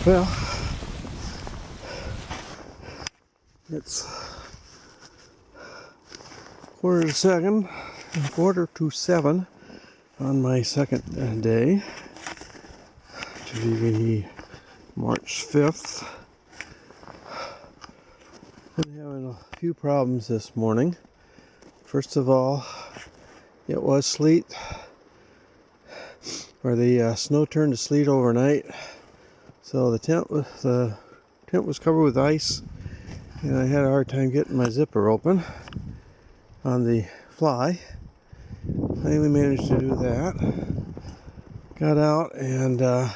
Well, it's quarter to 7 on my second day to be March 5th. I'm having a few problems this morning. First of all, it was sleet, or the snow turned to sleet overnight. So the tent was covered with ice, and I had a hard time getting my zipper open on the fly. Finally managed to do that. Got out and I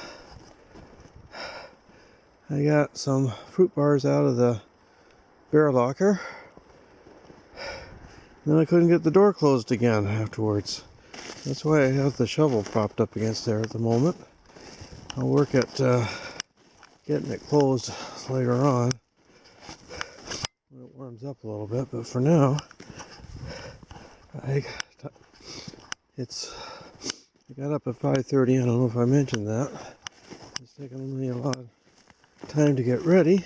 got some fruit bars out of the bear locker. Then I couldn't get the door closed again afterwards. That's why I have the shovel propped up against there at the moment. I'll work at getting it closed later on when it warms up a little bit, but for now I got up at 5:30. I don't know if I mentioned that. It's taken me a lot of time to get ready,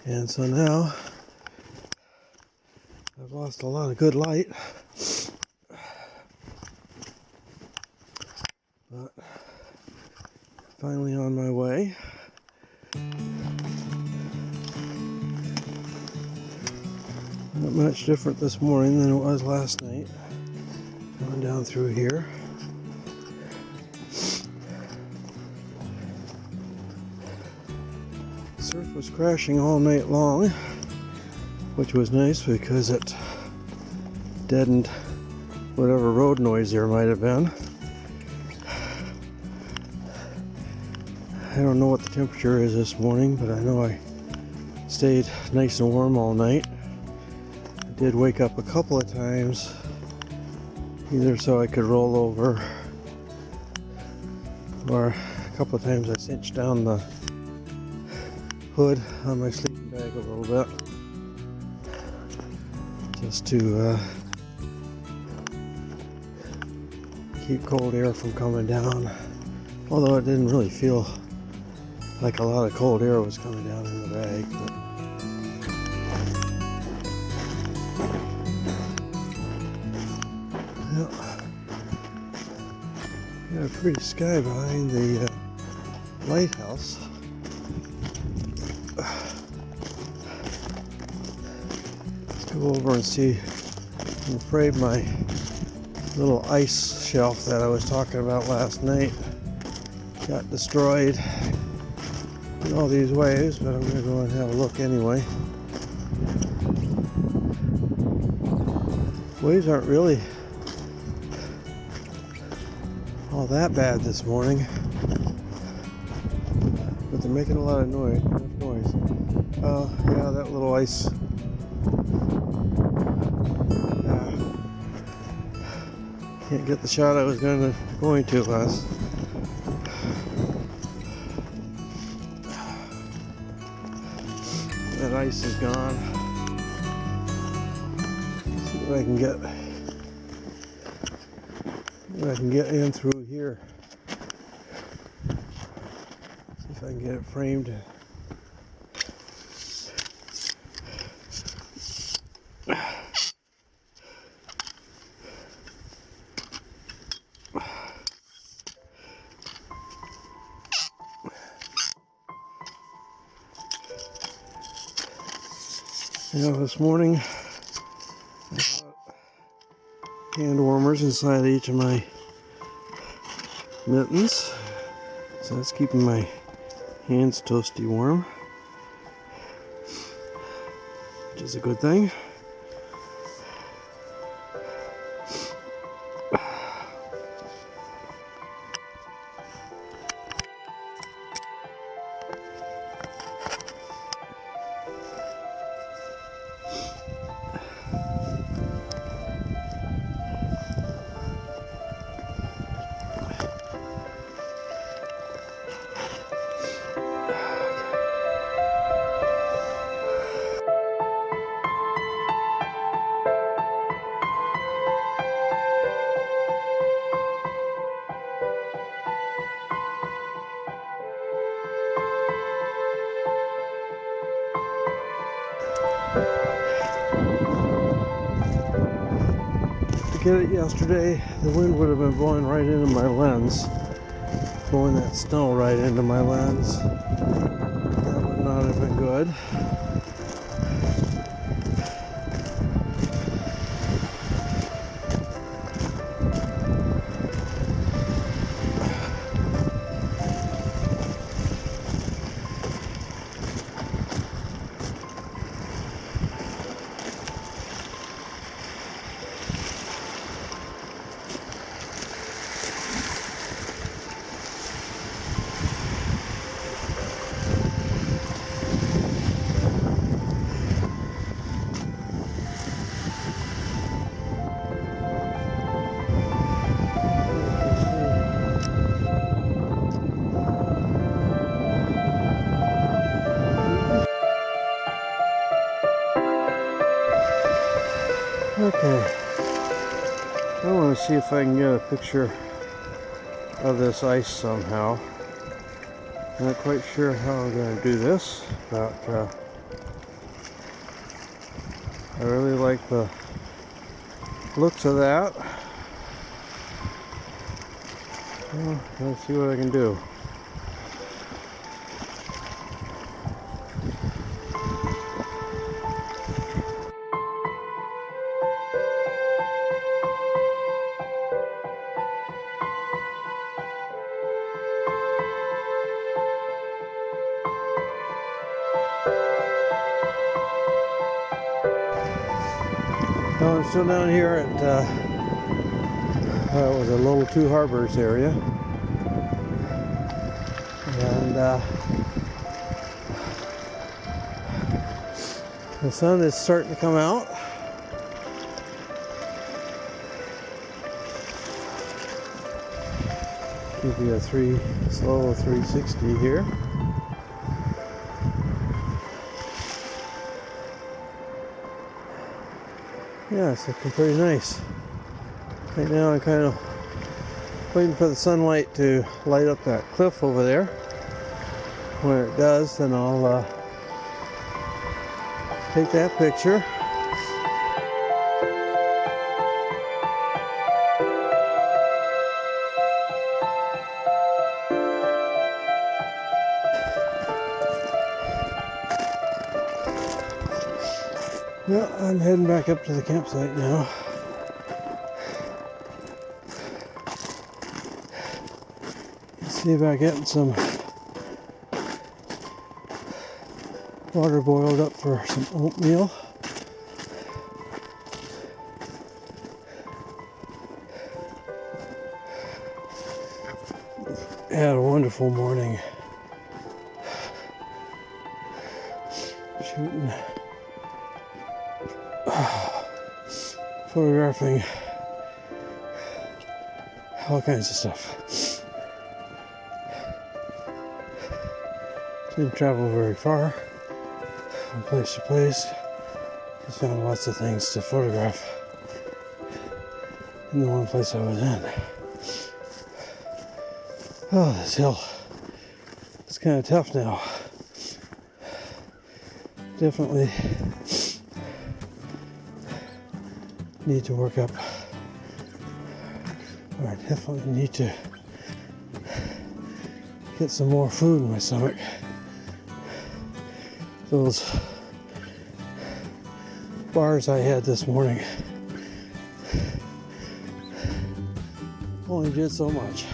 and so now I've lost a lot of good light, but finally on my way. Not much different this morning than it was last night. Going down through here. Surf was crashing all night long, which was nice because it deadened whatever road noise there might have been. I don't know what the temperature is this morning, but I know I stayed nice and warm all night. I did wake up a couple of times, either so I could roll over, or a couple of times I cinched down the hood on my sleeping bag a little bit, just to keep cold air from coming down. Although it didn't really feel like a lot of cold air was coming down in the bag. But got a pretty sky behind the lighthouse. Let's go over and see. I'm afraid my little ice shelf that I was talking about last night got destroyed in all these waves, but I'm going to go and have a look anyway. Waves aren't really all that bad this morning, but they're making a lot of noise. Yeah, that little ice. Can't get the shot I was going to last. That ice is gone. Let's see if I can get in through here. See if I can get it framed. This morning I got hand warmers inside each of my mittens, so that's keeping my hands toasty warm, which is a good thing. get it yesterday, the wind would have been blowing right into my lens, blowing that snow right into my lens. That would not have been good. Okay, I want to see if I can get a picture of this ice somehow. I'm not quite sure how I'm going to do this, but I really like the looks of that. Well, let's see what I can do. Well, I'm still down here at it was a Little Two Harbors area, and the sun is starting to come out. Give you a slow 360 here. Yeah, it's looking pretty nice. Right now I'm kind of waiting for the sunlight to light up that cliff over there. When it does, then I'll take that picture. Well, I'm heading back up to the campsite now. Let's see about getting some water boiled up for some oatmeal. Had a wonderful morning shooting, photographing all kinds of stuff. Didn't travel very far from place to place. Just found lots of things to photograph in the one place I was in. Oh, this hill. It's kind of tough now. Definitely need to work up, or I definitely need to get some more food in my stomach. Those bars I had this morning only did so much.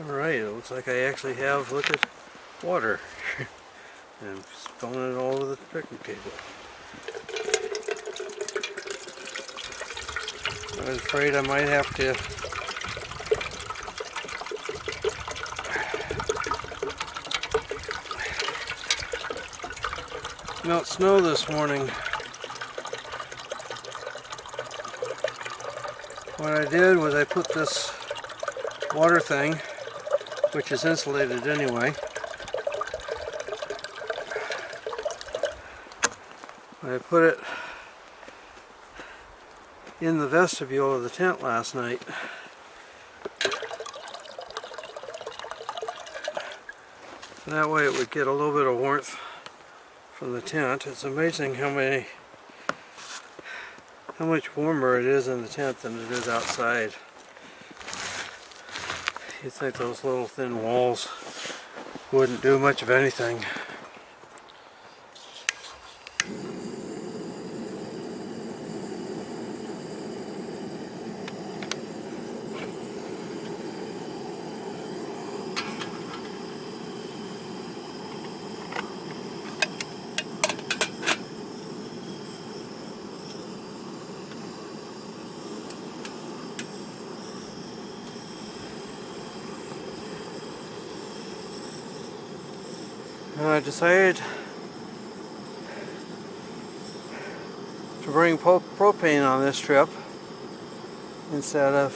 Alright, it looks like I actually have liquid water. And I'm spilling it all over the picnic table. I was afraid I might have to melt snow this morning. What I did was I put this water thing, which is insulated anyway, I put it in the vestibule of the tent last night. And that way it would get a little bit of warmth from the tent. It's amazing how much warmer it is in the tent than it is outside. You'd think those little thin walls wouldn't do much of anything. I decided to bring propane on this trip instead of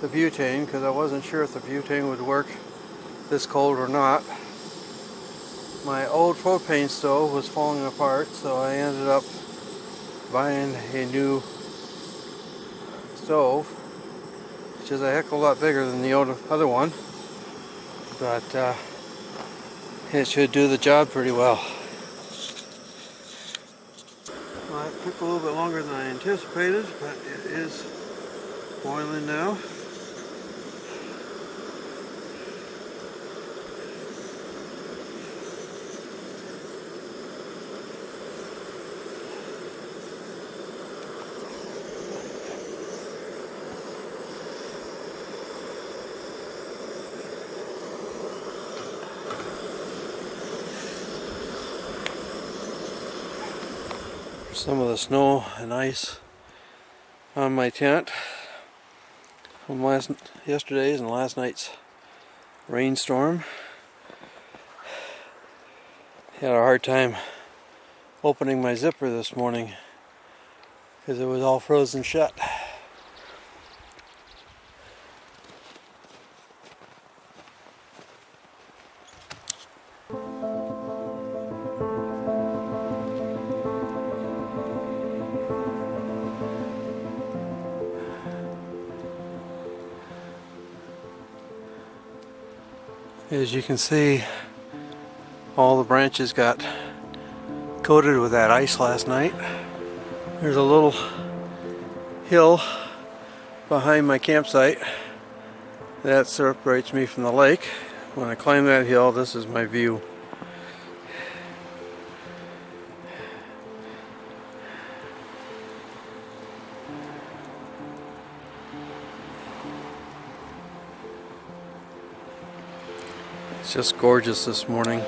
the butane, because I wasn't sure if the butane would work this cold or not. My old propane stove was falling apart, so I ended up buying a new stove, which is a heck of a lot bigger than the other one, but it should do the job pretty well. Well, it took a little bit longer than I anticipated, but it is boiling now. Some of the snow and ice on my tent from yesterday's and last night's rainstorm. Had a hard time opening my zipper this morning because it was all frozen shut. As you can see, all the branches got coated with that ice last night. There's a little hill behind my campsite that separates me from the lake. When I climb that hill, this is my view. It's just gorgeous this morning.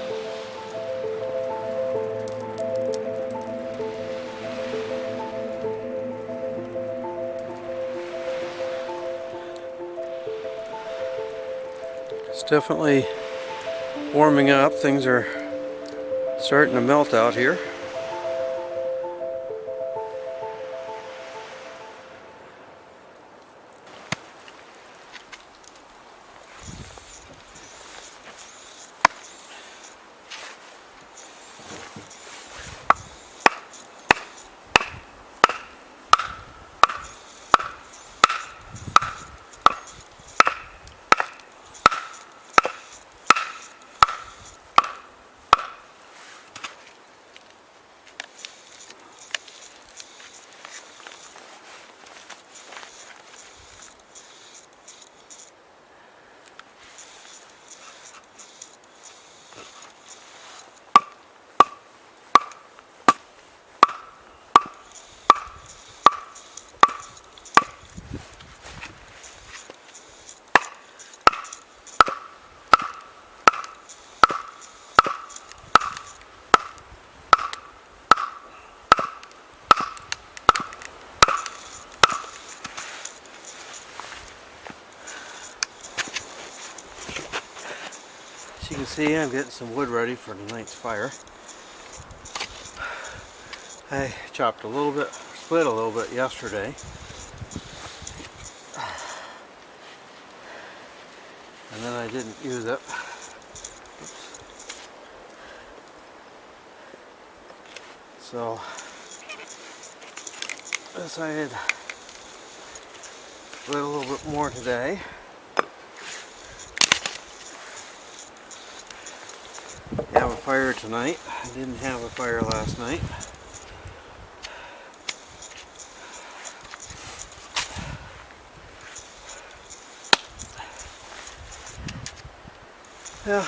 It's definitely warming up. Things are starting to melt out here. As you can see, I'm getting some wood ready for tonight's fire. I chopped a little bit, split a little bit yesterday. And then I didn't use it. So I decided to split a little bit more today. Have a fire tonight. I didn't have a fire last night. Yeah,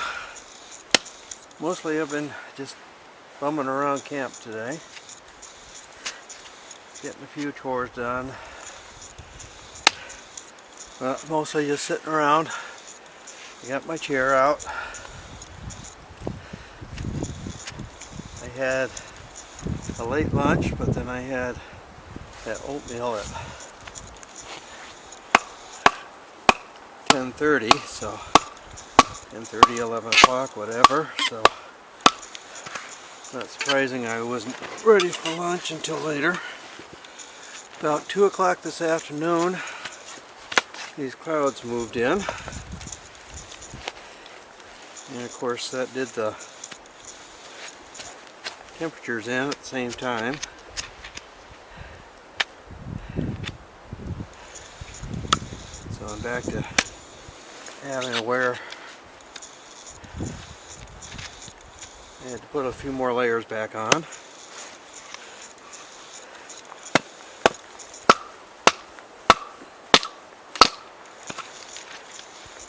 mostly I've been just bumming around camp today, getting a few chores done. Mostly just sitting around. I got my chair out. I had a late lunch, but then I had that oatmeal at 10:30, so 10:30, 11 o'clock, whatever. So not surprising I wasn't ready for lunch until later. About 2 o'clock this afternoon, these clouds moved in. And of course that did the temperatures in at the same time. So I'm back to having to wear. I had to put a few more layers back on.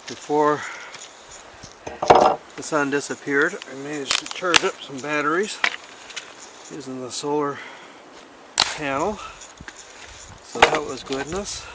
Before the sun disappeared, I managed to charge up some batteries using the solar panel. So that was goodness.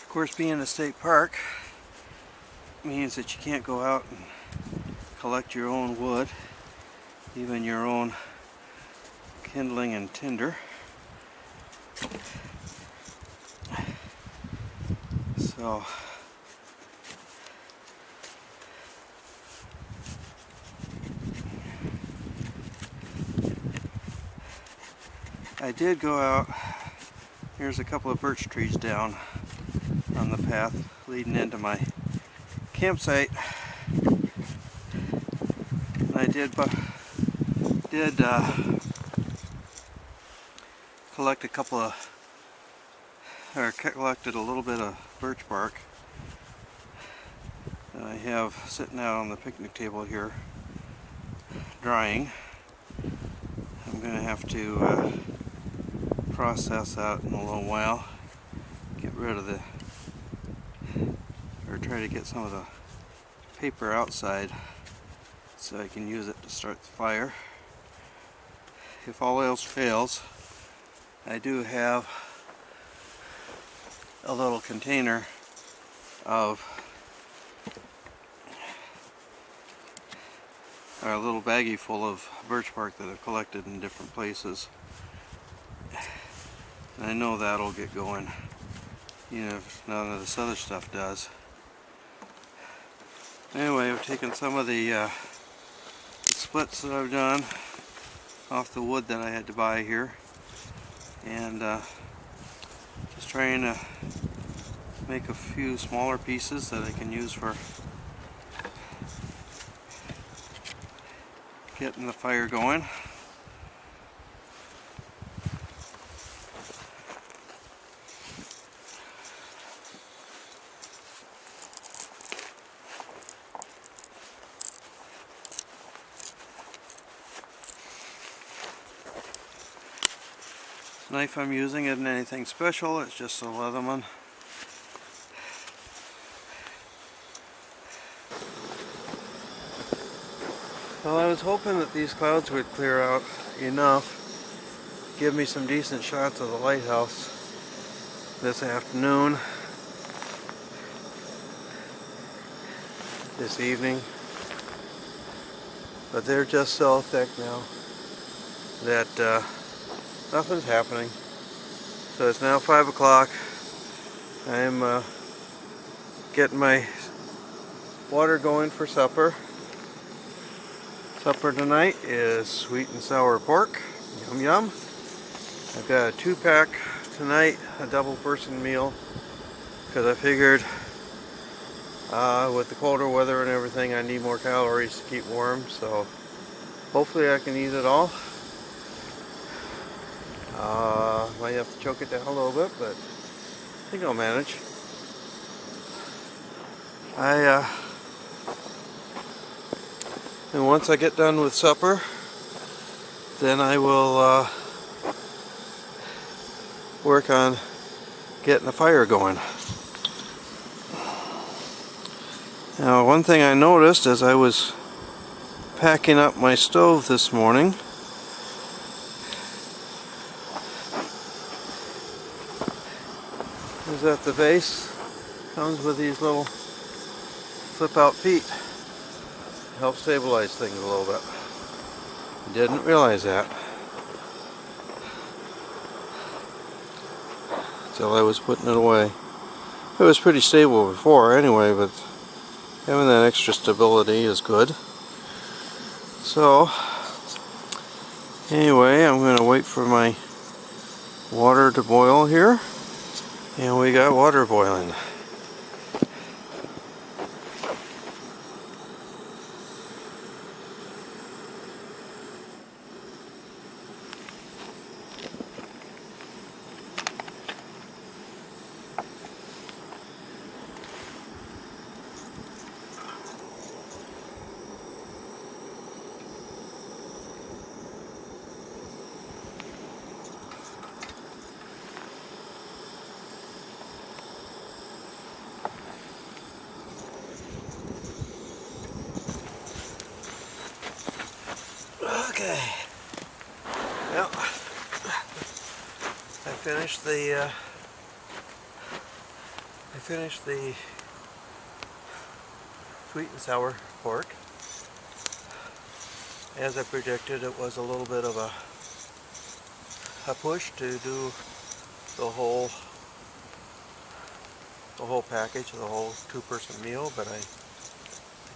Of course, being a state park means that you can't go out and collect your own wood, even your own kindling and tinder. So I did go out. Here's a couple of birch trees down on the path leading into my campsite. I did collect a couple of, or collected a little bit of birch bark that I have sitting out on the picnic table here drying. I'm going to have to process that in a little while, get rid of the, or try to get some of the paper outside so I can use it to start the fire. If all else fails, I do have a little container of, or a little baggie full of birch bark that I've collected in different places. And I know that'll get going, even if none of this other stuff does. Anyway, I've taken some of the splits that I've done off the wood that I had to buy here, and just trying to make a few smaller pieces that I can use for getting the fire going. The knife I'm using isn't anything special, it's just a Leatherman. Well, I was hoping that these clouds would clear out enough give me some decent shots of the lighthouse this afternoon, this evening. But they're just so thick now that nothing's happening. So it's now 5 o'clock. I'm getting my water going for supper. Supper tonight is sweet and sour pork. Yum yum. I've got a 2-pack tonight, a double person meal, because I figured with the colder weather and everything I need more calories to keep warm, so hopefully I can eat it all. Might have to choke it down a little bit, but I think I'll manage. And once I get done with supper, then I will work on getting a fire going. Now, one thing I noticed as I was packing up my stove this morning is that the base comes with these little flip-out feet. Help stabilize things a little bit. Didn't realize that until I was putting it away. It was pretty stable before anyway, but having that extra stability is good. So anyway, I'm going to wait for my water to boil here, and we got water boiling. Okay. Well, I finished the sweet and sour pork. As I predicted, it was a little bit of a push to do the whole package, the whole 2-person meal, but I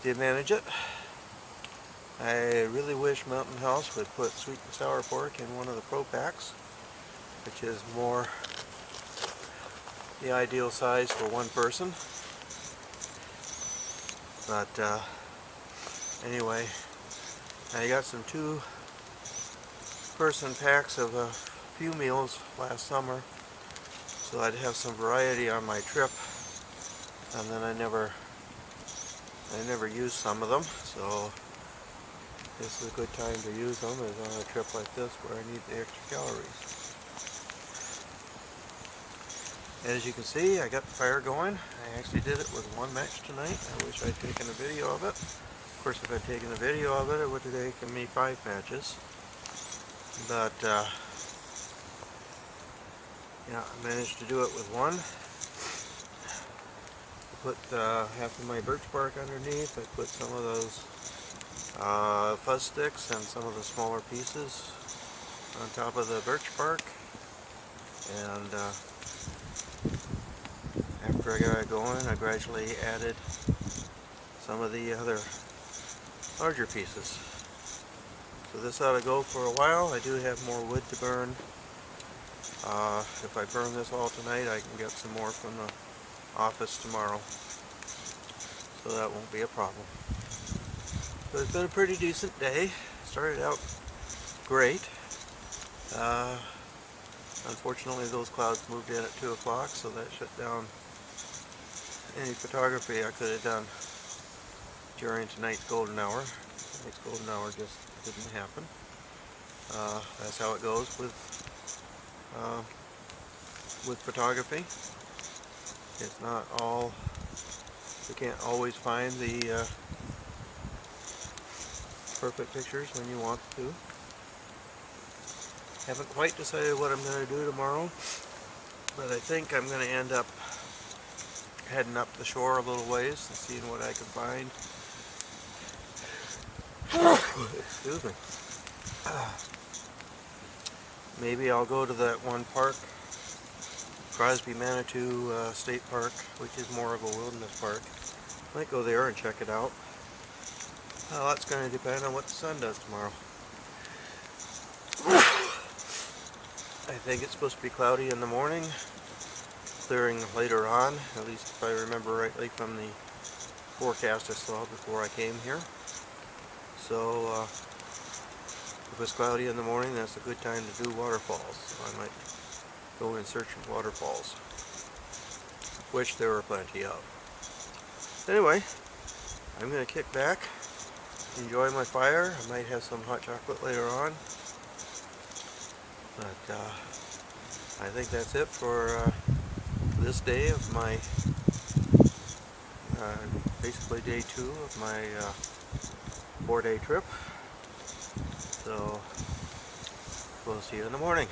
did manage it. I really wish Mountain House would put sweet and sour pork in one of the Pro Packs, which is more the ideal size for one person. But anyway, I got some 2-person packs of a few meals last summer, so I'd have some variety on my trip, and then I never used some of them, so this is a good time to use them, is on a trip like this where I need the extra calories. And as you can see, I got the fire going. I actually did it with 1 match tonight. I wish I'd taken a video of it. Of course, if I'd taken a video of it, it would have taken me 5 matches. But yeah, I managed to do it with 1. I put half of my birch bark underneath. I put some of those fuzz sticks and some of the smaller pieces on top of the birch bark, and after I got it going, I gradually added some of the other larger pieces. So this ought to go for a while. I do have more wood to burn. If I burn this all tonight, I can get some more from the office tomorrow, so that won't be a problem. So it's been a pretty decent day. Started out great. Unfortunately, those clouds moved in at 2 o'clock, so that shut down any photography I could have done during tonight's golden hour. Tonight's golden hour just didn't happen. That's how it goes with photography. It's not all, you can't always find the perfect pictures when you want to. Haven't quite decided what I'm going to do tomorrow, but I think I'm going to end up heading up the shore a little ways and seeing what I can find. Excuse me. Maybe I'll go to that one park, Crosby Manitou State Park, which is more of a wilderness park. Might go there and check it out. Well, that's going to depend on what the sun does tomorrow. I think it's supposed to be cloudy in the morning, clearing later on, at least if I remember rightly from the forecast I saw before I came here. So if it's cloudy in the morning, that's a good time to do waterfalls. So I might go in search of waterfalls, which there are plenty of. Anyway, I'm going to kick back, enjoy my fire. I might have some hot chocolate later on. But I think that's it for this day of my, basically day 2 of my 4-day trip. So we'll see you in the morning.